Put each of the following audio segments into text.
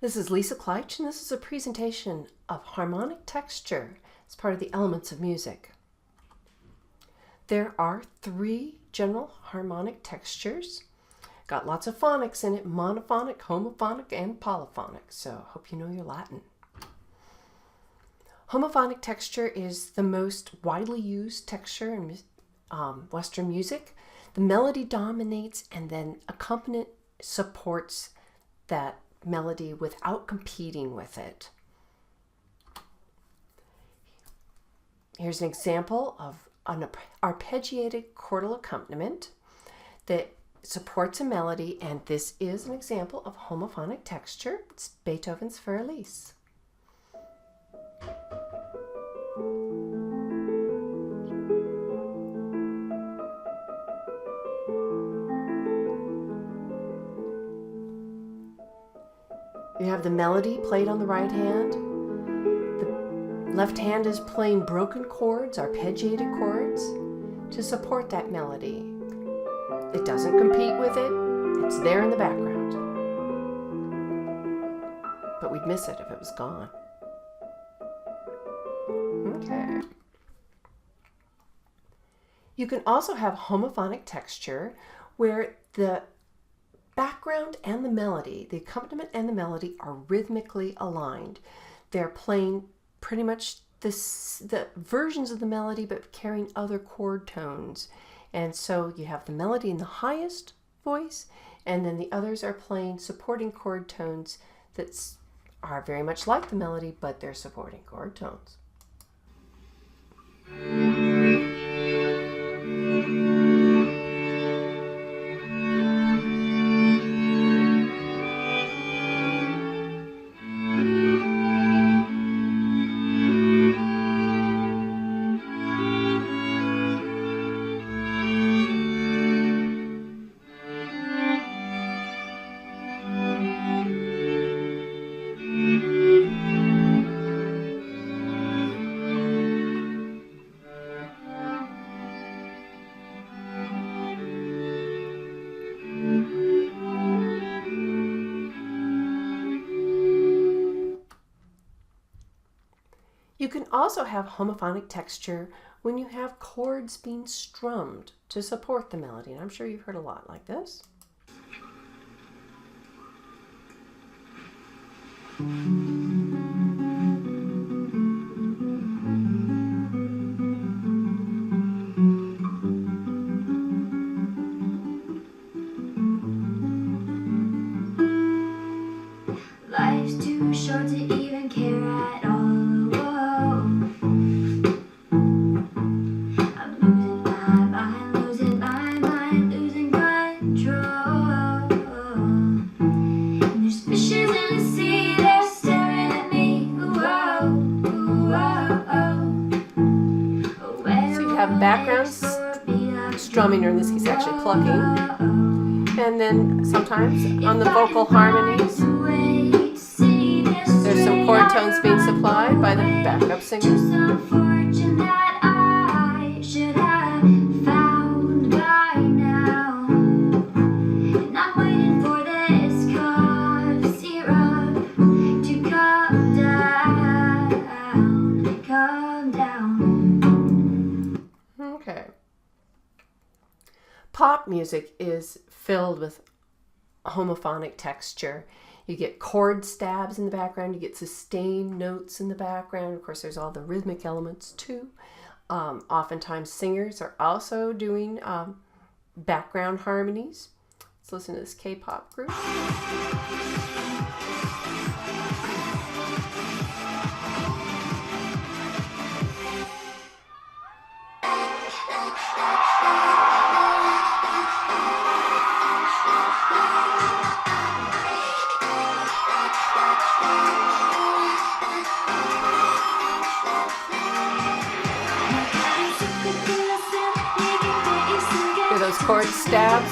This is Lisa Kleitch, and this is a presentation of harmonic texture as part of the elements of music. There are 3 general harmonic textures. Got lots of phonics in it: monophonic, homophonic, and polyphonic, so hope you know your Latin. Homophonic texture is the most widely used texture in Western music. The melody dominates, and then accompaniment supports that melody without competing with it. Here's an example of an arpeggiated chordal accompaniment that supports a melody, and this is an example of homophonic texture. It's Beethoven's Für Elise. You have the melody played on the right hand. The left hand is playing broken chords, arpeggiated chords, to support that melody. It doesn't compete with it. It's there in the background. But we'd miss it if it was gone. Okay. You can also have homophonic texture where the background and the melody, the accompaniment and the melody, are rhythmically aligned. They're playing pretty much the versions of the melody but carrying other chord tones. And so you have the melody in the highest voice, and then the others are playing supporting chord tones that are very much like the melody, but they're supporting chord tones. You can also have homophonic texture when you have chords being strummed to support the melody, and I'm sure you've heard a lot like this. Life's too short to even care at all. Background strumming, or in this case actually plucking, and then sometimes on the vocal harmonies there's some chord tones being supplied by the backup singers. Pop music is filled with homophonic texture. You get chord stabs in the background, you get sustained notes in the background. Of course, there's all the rhythmic elements too. Oftentimes singers are also doing background harmonies. Let's listen to this K-pop group. Those chord stabs.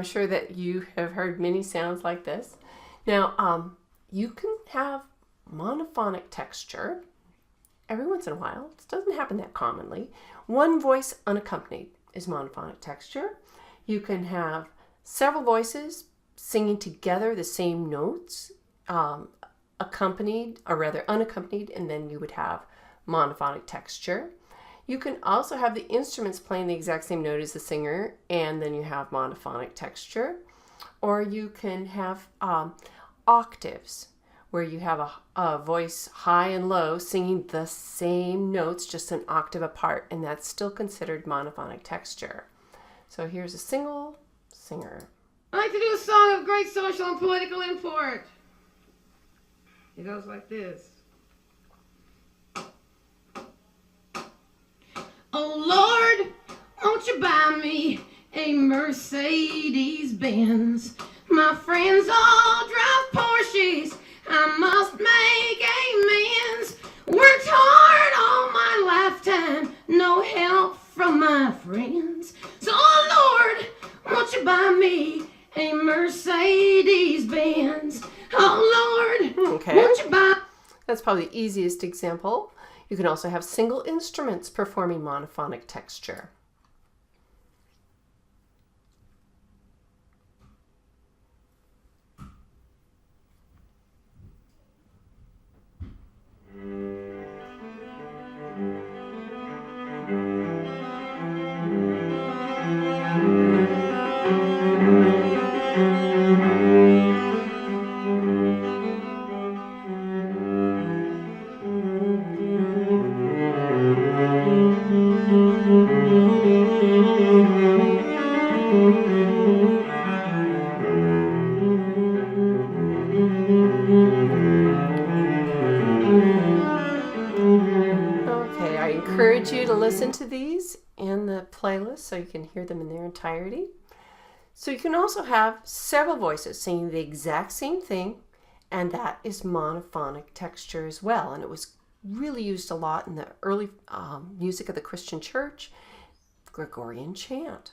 I'm sure that you have heard many sounds like this. Now, you can have monophonic texture every once in a while. It doesn't happen that commonly. One voice unaccompanied is monophonic texture. You can have several voices singing together the same notes, accompanied, or rather unaccompanied, and then you would have monophonic texture. You can also have the instruments playing the exact same note as the singer, and then you have monophonic texture. Or you can have octaves, where you have a voice high and low singing the same notes, just an octave apart, and that's still considered monophonic texture. So here's a single singer. I'd like to do a song of great social and political import. It goes like this. Oh Lord, won't you buy me a Mercedes-Benz? My friends all drive Porsches. I must make amends. Worked hard all my lifetime, no help from my friends. So, oh Lord, won't you buy me a Mercedes-Benz? Oh Lord, Okay. won't you buy... That's probably the easiest example. You can also have single instruments performing monophonic texture. Okay, I encourage you to listen to these in the playlist so you can hear them in their entirety. So you can also have several voices singing the exact same thing, and that is monophonic texture as well. And it was really used a lot in the early music of the Christian church, Gregorian chant.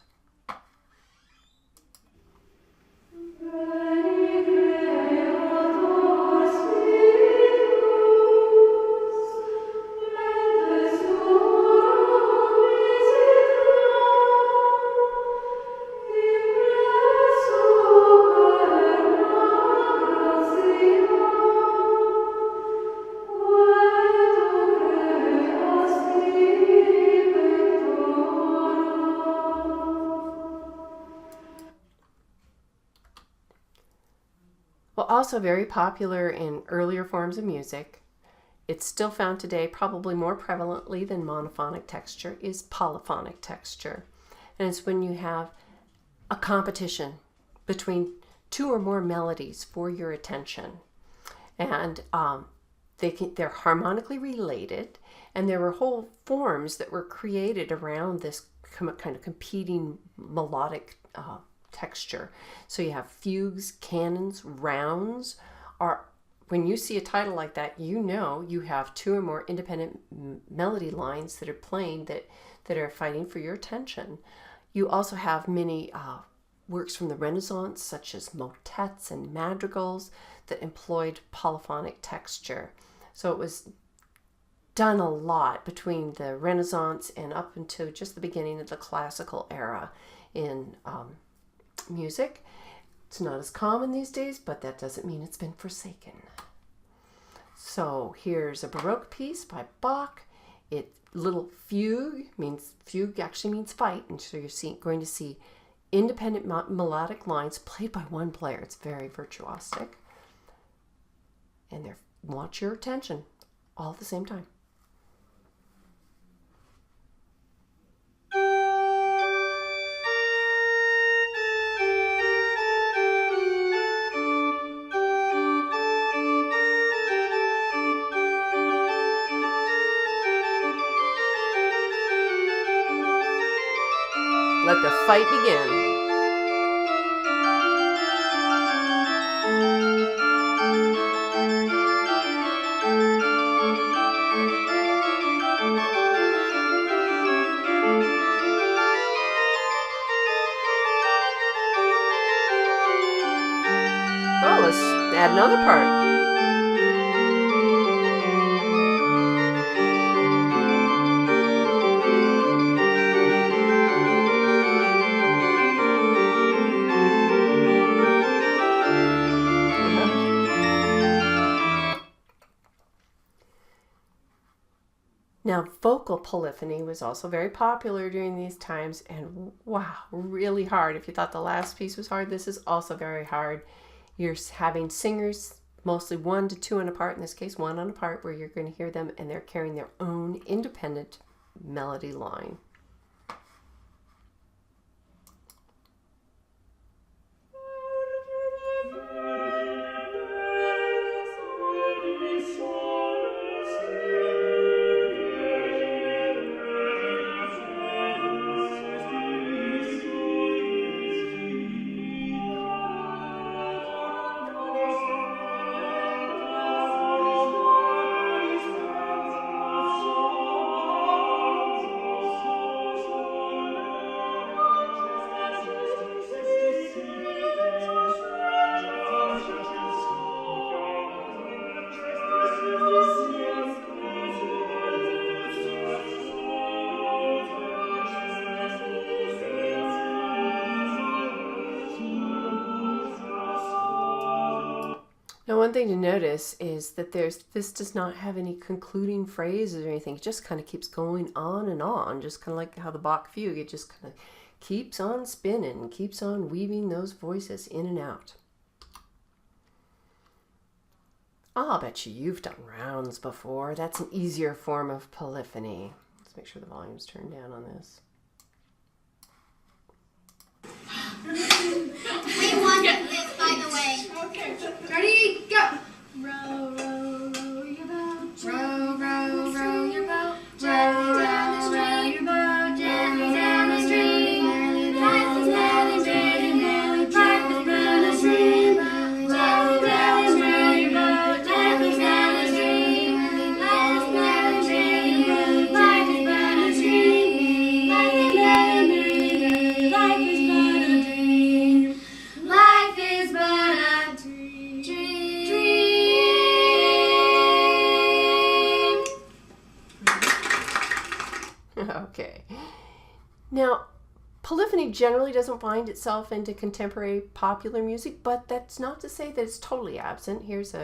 Well, also very popular in earlier forms of music, it's still found today probably more prevalently than monophonic texture, is polyphonic texture. And it's when you have a competition between two or more melodies for your attention. And they're harmonically related, and there were whole forms that were created around this kind of competing melodic texture. So you have fugues, canons, rounds. When you see a title like that, you know you have two or more independent melody lines that are playing that are fighting for your attention. You also have many works from the Renaissance, such as motets and madrigals, that employed polyphonic texture. So it was done a lot between the Renaissance and up until just the beginning of the classical era in music. It's not as common these days, but that doesn't mean it's been forsaken. So here's a Baroque piece by Bach. Little fugue actually means fight, and so you're going to see independent melodic lines played by one player. It's very virtuosic, and they want your attention all at the same time. Let the fight begin. let's add another part. Now, vocal polyphony was also very popular during these times, and wow, really hard. If you thought the last piece was hard, this is also very hard. You're having singers, mostly 1 to 2 on a part, in this case 1 on a part, where you're going to hear them and they're carrying their own independent melody line. Now, one thing to notice is that this does not have any concluding phrases or anything. It just kind of keeps going on and on, just kind of like how the Bach fugue, it just kind of keeps on spinning, keeps on weaving those voices in and out. I'll bet you've done rounds before. That's an easier form of polyphony. Let's make sure the volume's turned down on this. We won this, by the way. Okay, ready, go. Row, row, row your boat. Row, row, row your boat. Gently down the stream. Gently down the stream. Life is not a dream. Life is but a dream. Gently down the stream. Life is not a dream. Life is not a dream. Life is but a dream. Life is but a dream. Life is but a dream. Life is but a dream. Okay. Now, polyphony generally doesn't find itself into contemporary popular music, but that's not to say that it's totally absent. Here's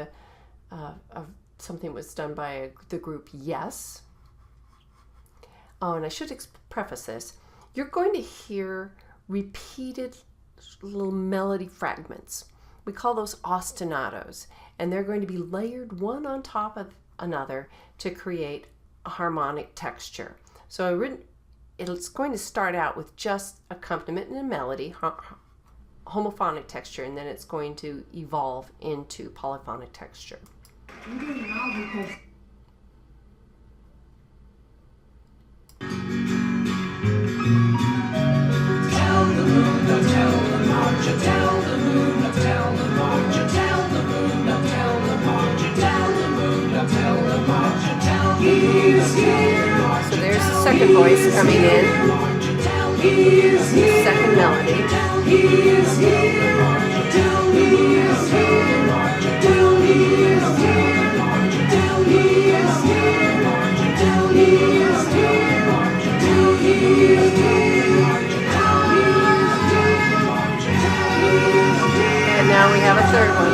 something that was done by the group Yes. Oh, and I should preface this. You're going to hear repeated little melody fragments. We call those ostinatos, and they're going to be layered one on top of another to create a harmonic texture. So it's going to start out with just accompaniment and a melody, homophonic texture, and then it's going to evolve into polyphonic texture. So there's the second voice coming in, second melody. And now we have a third one.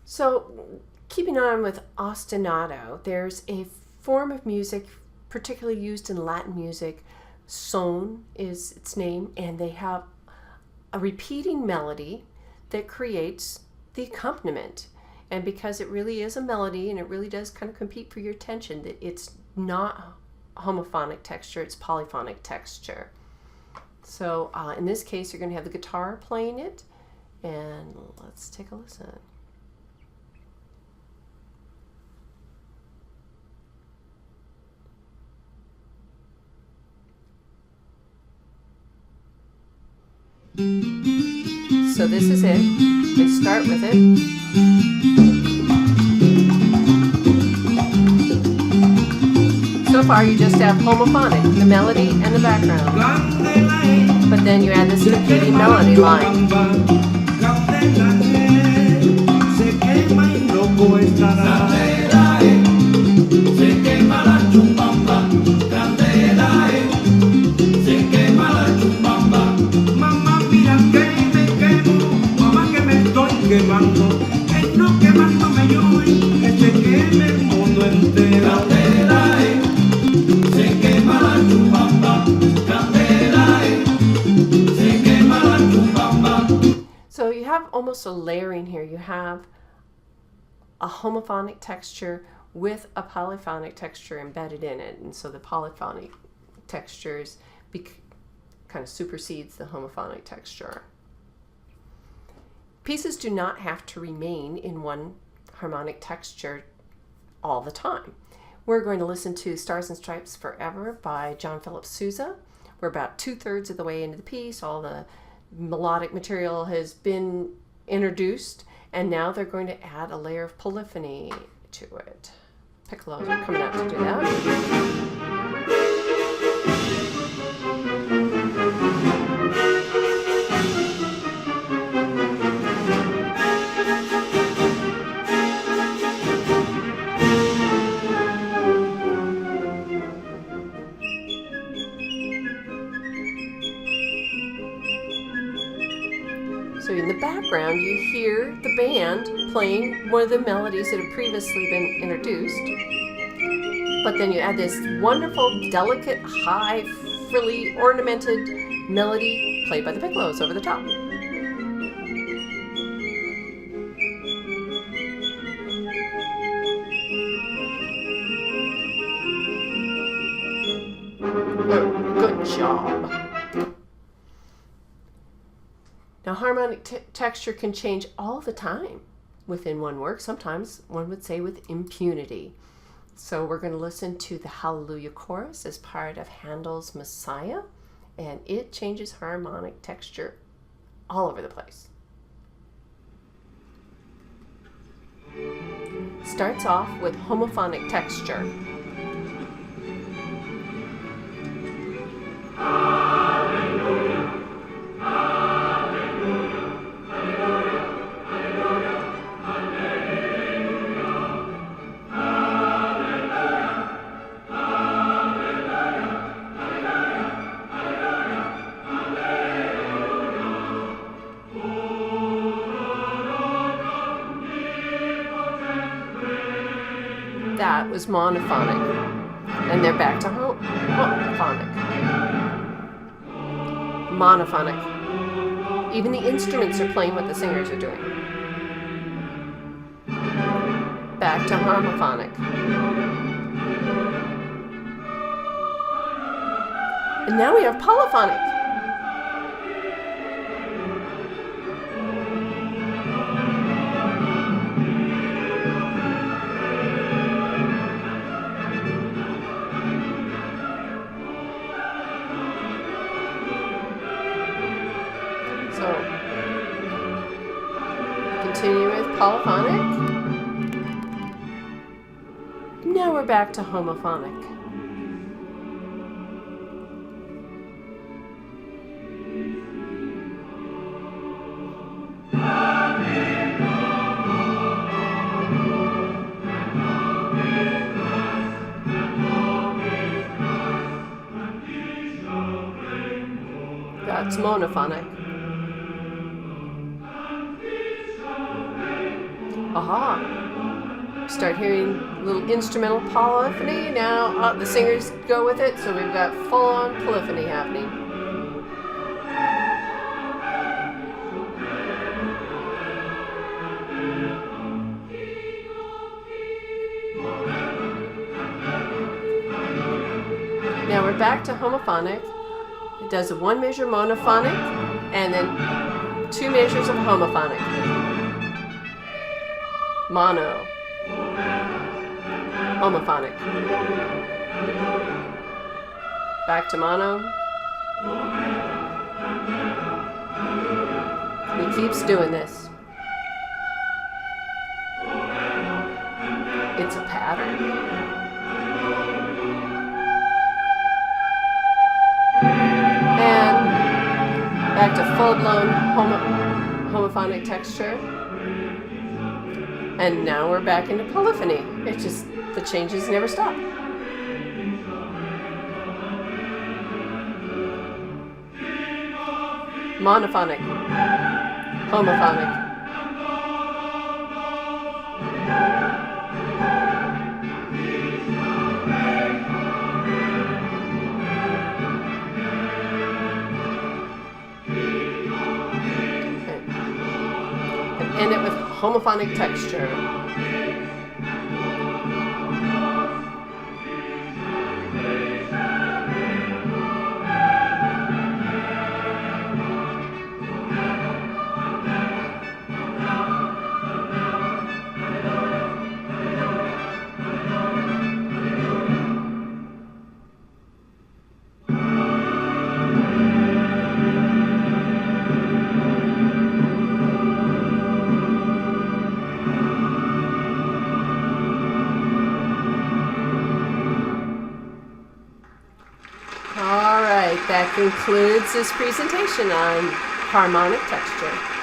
So, keeping on with ostinato, there's a form of music particularly used in Latin music. Son is its name, and they have a repeating melody that creates the accompaniment. And because it really is a melody and it really does kind of compete for your attention, that it's not homophonic texture, it's polyphonic texture. So in this case, you're going to have the guitar playing it, and let's take a listen. So this is it. We start with it. So far you just have homophonic, the melody and the background. But then you add this repeating melody line. So you have almost a layering here. You have a homophonic texture with a polyphonic texture embedded in it, and so the polyphonic textures kind of supersedes the homophonic texture. Pieces do not have to remain in one harmonic texture all the time. We're going to listen to Stars and Stripes Forever by John Philip Sousa. We're about 2/3 of the way into the piece. All the melodic material has been introduced, and now they're going to add a layer of polyphony to it. Piccolos are coming out to do that. So in the background, you hear the band playing one of the melodies that have previously been introduced. But then you add this wonderful, delicate, high, frilly, ornamented melody played by the piccolos over the top. Oh, good job. Now, harmonic texture can change all the time within one work. Sometimes one would say with impunity. So we're going to listen to the Hallelujah Chorus as part of Handel's Messiah, and it changes harmonic texture all over the place. Starts off with homophonic texture. That was monophonic, and they're back to homophonic. Monophonic. Even the instruments are playing what the singers are doing. Back to homophonic. And now we have polyphonic. So, continue with polyphonic. Now we're back to homophonic. That's monophonic. Aha! Start hearing little instrumental polyphony. Now the singers go with it, so we've got full-on polyphony happening. Now we're back to homophonic. It does a 1 measure monophonic and then 2 measures of homophonic. Mono. Homophonic. Back to mono. He keeps doing this. It's a pattern. back to full-blown homophonic texture. And now we're back into polyphony. It just, the changes never stop. Monophonic, homophonic. End it with homophonic texture. That concludes this presentation on harmonic texture.